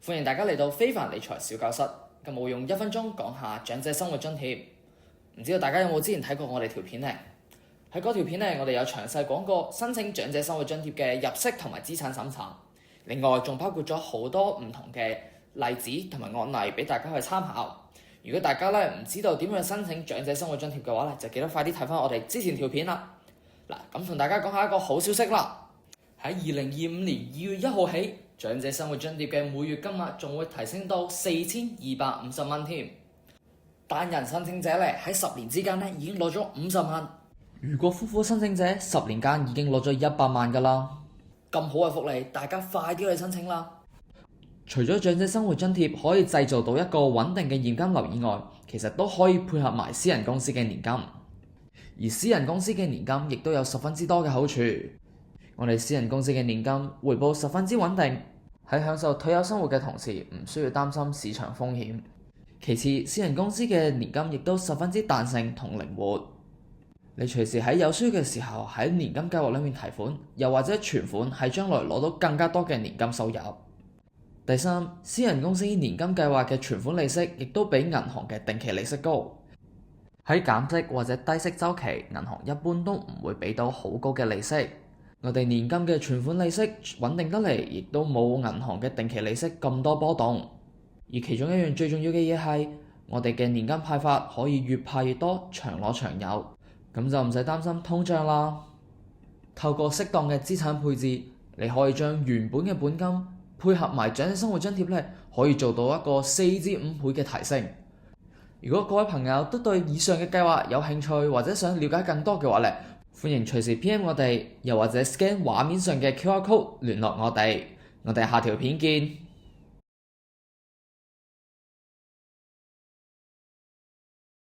歡迎大家嚟到非凡理財小教室。今日會用1分鐘講下長者生活津貼。唔知道大家有冇之前睇過我哋條片呢？喺嗰條片呢，我哋有詳細講過申請長者生活津貼嘅入息同埋資產審查。另外仲包括咗好多唔同嘅例子同埋案例俾大家去參考。如果大家唔知道點樣申請長者生活津貼嘅話就記得快啲睇翻我哋之前條片啦。咁同大家講下一個好消息啦。喺2025年2月1號起，長者生活津貼嘅每月金額仲會提升到4250蚊添。單人申請者喺10年之間已經攞咗50萬。如果夫婦申請者10年間已經攞咗100萬㗎啦。咁好嘅福利，大家快啲去申請啦！除咗長者生活津貼可以製造到一個穩定嘅現金流以外，其實都可以配合埋私人公司嘅年金。而私人公司嘅年金亦都有十分之多嘅好處。我哋私人公司嘅年金回報十分之穩定，喺享受退休生活嘅同時，唔需要擔心市場風險。其次，私人公司嘅年金亦都十分之彈性同靈活，你隨時喺有需要嘅時候喺年金計劃裏面提款，又或者存款，喺將來攞到更加多嘅年金收入。第三，私人公司年金計劃嘅存款利息亦都比銀行嘅定期利息高。喺減息或者低息週期，銀行一般都唔會俾到好高嘅利息。我哋年金嘅存款利息穩定得嚟，亦都冇銀行嘅定期利息咁多波動。而其中一樣最重要嘅嘢係，我哋嘅年金派發可以越派越多，長攞長有，咁就唔使擔心通脹啦。透過適當嘅資產配置，你可以將原本嘅本金配合埋長者生活津貼可以做到一個4至5倍嘅提升。如果各位朋友都對以上嘅計劃有興趣，或者想了解更多嘅話歡迎隨時 PM 我哋，又或者 scan 畫面上嘅 QR code 聯絡我哋。我哋下條片見。